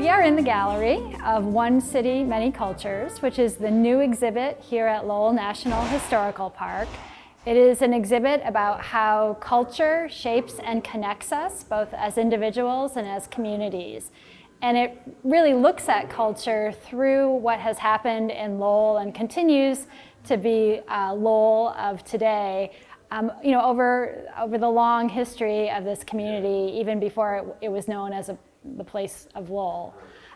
We are in the gallery of One City, Many Cultures, which is the new exhibit here at Lowell National Historical Park. It is an exhibit about how culture shapes and connects us, both as individuals and as communities. And it really looks at culture through what has happened in Lowell and continues to be Lowell of today. Over the long history of this community, even before it was known as the place of Lowell.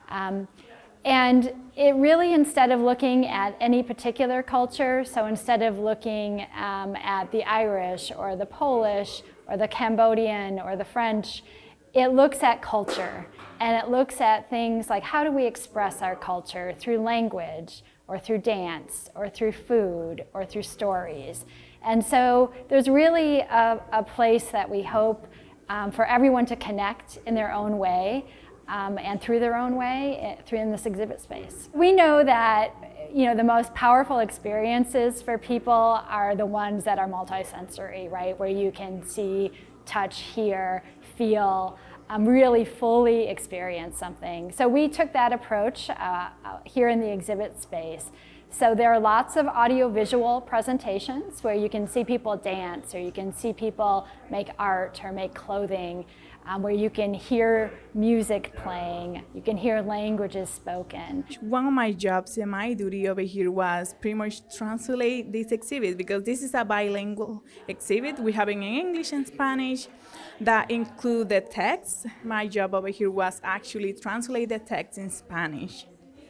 And it really, instead of looking at any particular culture, so instead of looking at the Irish or the Polish or the Cambodian or the French, it looks at culture. And it looks at things like, how do we express our culture through language or through dance or through food or through stories. And so there's really a place that we hope for everyone to connect in their own way and through their own way in this exhibit space. We know that the most powerful experiences for people are the ones that are multisensory, right? Where you can see, touch, hear, feel, really fully experience something. So we took that approach here in the exhibit space. So there are lots of audiovisual presentations where you can see people dance, or you can see people make art or make clothing, where you can hear music playing, you can hear languages spoken. One of my jobs and my duty over here was pretty much translate this exhibit, because this is a bilingual exhibit. We have it in English and Spanish that include the text. My job over here was actually translate the text in Spanish.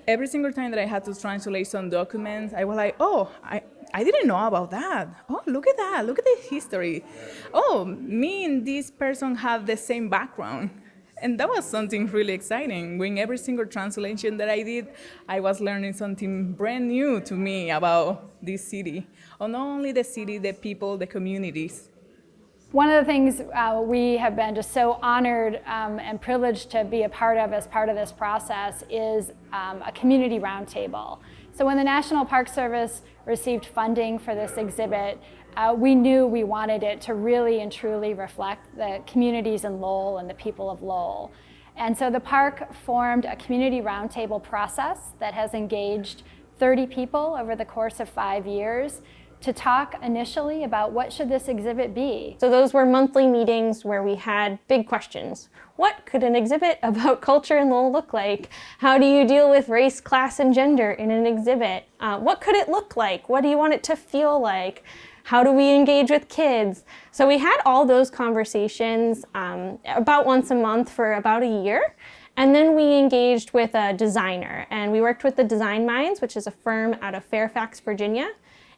Every single time that I had to translate some documents, I was like, oh, I didn't know about that. Oh, look at that. Look at the history. Oh, me and this person have the same background. And that was something really exciting. When every single translation that I did, I was learning something brand new to me about this city. Or not only the city, the people, the communities. One of the things we have been just so honored and privileged to be a part of as part of this process is a community roundtable. So when the National Park Service received funding for this exhibit, we knew we wanted it to really and truly reflect the communities in Lowell and the people of Lowell. And so the park formed a community roundtable process that has engaged 30 people over the course of 5 years to talk initially about what should this exhibit be. So those were monthly meetings where we had big questions. What could an exhibit about culture in Lowell look like? How do you deal with race, class, and gender in an exhibit? What could it look like? What do you want it to feel like? How do we engage with kids? So we had all those conversations about once a month for about a year. And then we engaged with a designer, and we worked with the Design Minds, which is a firm out of Fairfax, Virginia.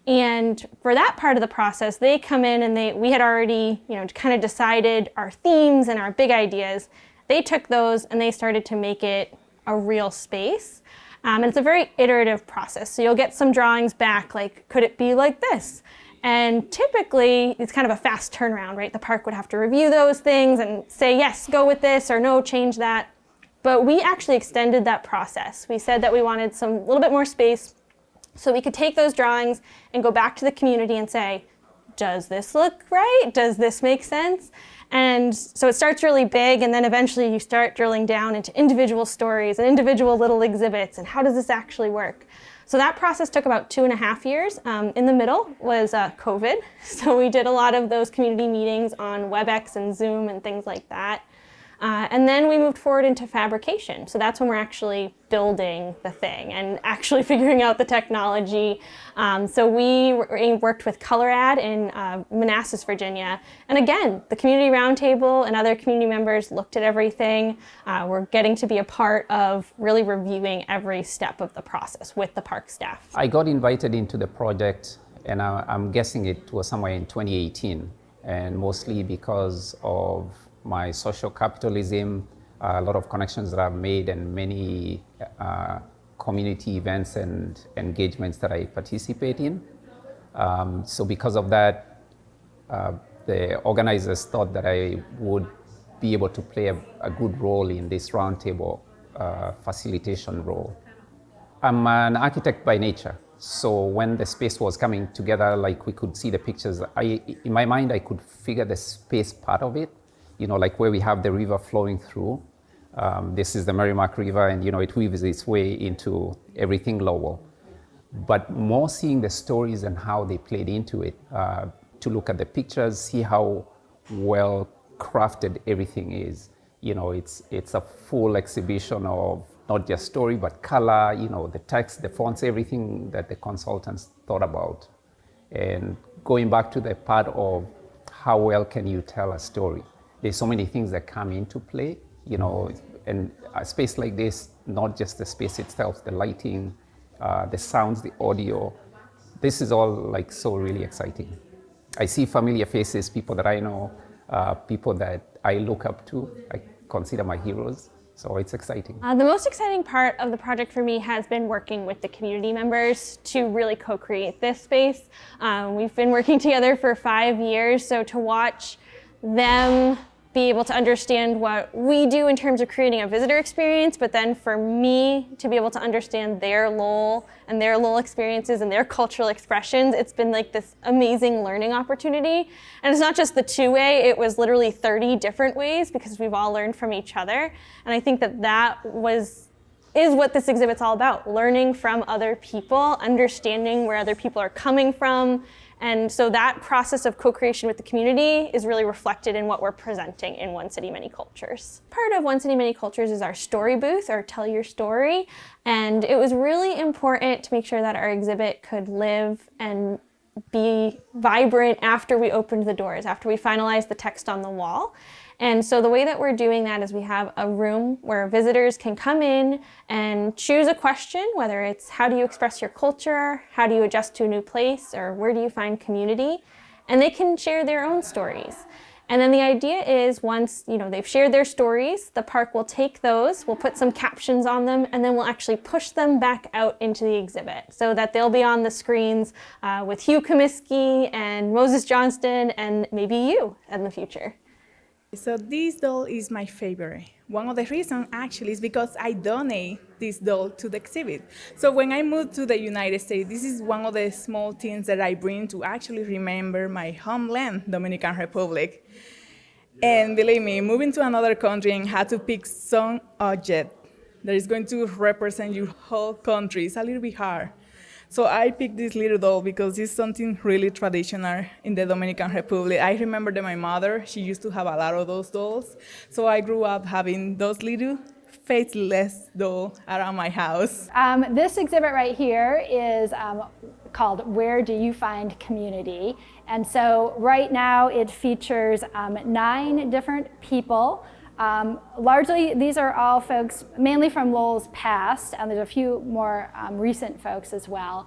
And for that part of the process, they come in and we had already, kind of decided our themes and our big ideas. They took those and they started to make it a real space. And it's a very iterative process. So you'll get some drawings back, like, could it be like this? And typically, it's kind of a fast turnaround, right? The park would have to review those things and say, yes, go with this, or no, change that. But we actually extended that process. We said that we wanted a little bit more space, so we could take those drawings and go back to the community and say, does this look right? Does this make sense? And so it starts really big, and then eventually you start drilling down into individual stories and individual little exhibits, and how does this actually work? So that process took about 2.5 years. In the middle was COVID. So we did a lot of those community meetings on WebEx and Zoom and things like that. And then we moved forward into fabrication. So that's when we're actually building the thing and actually figuring out the technology. So we worked with ColorAd in Manassas, Virginia. And again, the community roundtable and other community members looked at everything. We're getting to be a part of really reviewing every step of the process with the park staff. I got invited into the project, and I'm guessing it was somewhere in 2018, and mostly because of my social capitalism, a lot of connections that I've made, and many community events and engagements that I participate in. So because of that, the organizers thought that I would be able to play a good role in this roundtable facilitation role. I'm an architect by nature. So when the space was coming together, like we could see the pictures, in my mind, I could figure the space part of it, like where we have the river flowing through. This is the Merrimack River, and it weaves its way into everything Lowell. But more seeing the stories and how they played into it, to look at the pictures, see how well crafted everything is. It's a full exhibition of not just story, but color, the text, the fonts, everything that the consultants thought about. And going back to the part of how well can you tell a story? There's so many things that come into play, and a space like this, not just the space itself, the lighting, the sounds, the audio, this is all so really exciting. I see familiar faces, people that I know, people that I look up to, I consider my heroes. So it's exciting. The most exciting part of the project for me has been working with the community members to really co-create this space. We've been working together for 5 years, so to watch them be able to understand what we do in terms of creating a visitor experience, but then for me to be able to understand their Lowell and their Lowell experiences and their cultural expressions, it's been this amazing learning opportunity. And it's not just the two-way, it was literally 30 different ways because we've all learned from each other. And I think that is what this exhibit's all about, learning from other people, understanding where other people are coming from. And so that process of co-creation with the community is really reflected in what we're presenting in One City, Many Cultures. Part of One City, Many Cultures is our story booth, or Tell Your Story. And it was really important to make sure that our exhibit could live and be vibrant after we opened the doors, after we finalized the text on the wall. And so the way that we're doing that is we have a room where visitors can come in and choose a question, whether it's how do you express your culture, how do you adjust to a new place, or where do you find community, and they can share their own stories. And then the idea is once they've shared their stories, the park will take those, we'll put some captions on them, and then we'll actually push them back out into the exhibit so that they'll be on the screens with Hugh Comiskey and Moses Johnston and maybe you in the future. So this doll is my favorite. One of the reasons actually is because I donate this doll to the exhibit. So when I moved to the United States, this is one of the small things that I bring to actually remember my homeland, Dominican Republic. And believe me, moving to another country and had to pick some object that is going to represent your whole country is a little bit hard. So I picked this little doll because it's something really traditional in the Dominican Republic. I remember that my mother, she used to have a lot of those dolls. So I grew up having those little faceless dolls around my house. This exhibit right here is called Where Do You Find Community? And so right now it features 9 different people. Largely, these are all folks mainly from Lowell's past, and there's a few more recent folks as well.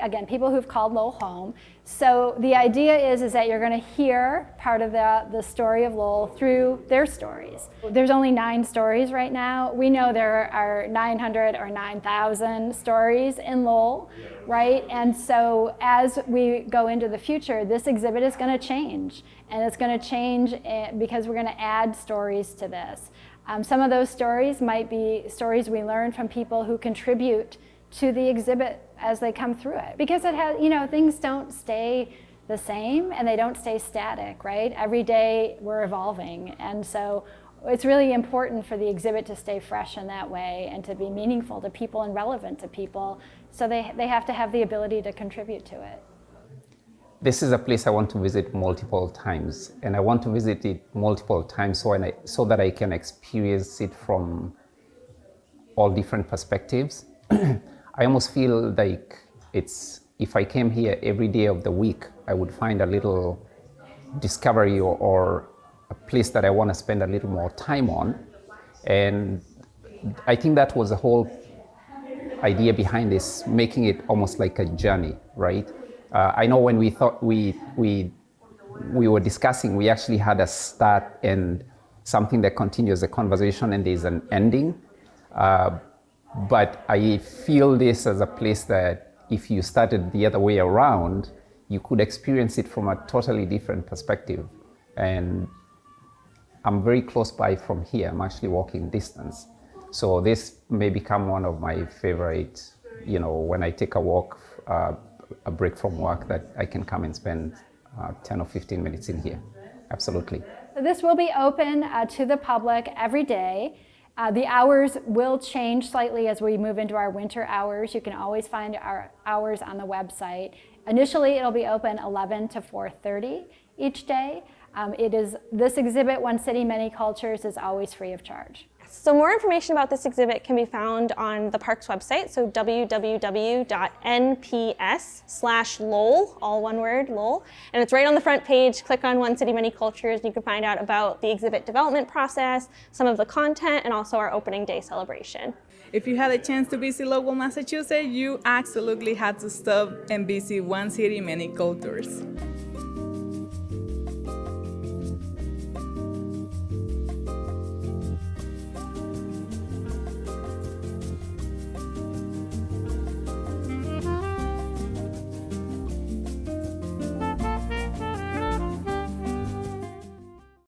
Again, people who've called Lowell home. So the idea is that you're going to hear part of the story of Lowell through their stories. There's only 9 stories right now. We know there are 900 or 9,000 stories in Lowell, right? And so as we go into the future, this exhibit is going to change. And it's going to change because we're going to add stories to this. Some of those stories might be stories we learned from people who contribute to the exhibit as they come through it. Because it has, things don't stay the same and they don't stay static, right? Every day we're evolving. And so it's really important for the exhibit to stay fresh in that way and to be meaningful to people and relevant to people. So they have to have the ability to contribute to it. This is a place I want to visit multiple times, and I want to visit it multiple times so that I can experience it from all different perspectives. I almost feel like if I came here every day of the week, I would find a little discovery or a place that I want to spend a little more time on. And I think that was the whole idea behind this, making it almost like a journey, right? I know when we thought we were discussing, we actually had a start and something that continues the conversation and there's an ending. But I feel this as a place that if you started the other way around, you could experience it from a totally different perspective. And I'm very close by from here. I'm actually walking distance. So this may become one of my favorite, when I take a walk, a break from work, that I can come and spend 10 or 15 minutes in here. Absolutely. So this will be open to the public every day. The hours will change slightly as we move into our winter hours. You can always find our hours on the website. Initially, it'll be open 11 to 4:30 each day. This exhibit, One City, Many Cultures, is always free of charge. So more information about this exhibit can be found on the park's website, so www.nps/Lowell, all one word, Lowell. And it's right on the front page. Click on One City, Many Cultures, and you can find out about the exhibit development process, some of the content, and also our opening day celebration. If you had a chance to visit Lowell, Massachusetts, you absolutely had to stop and visit One City, Many Cultures.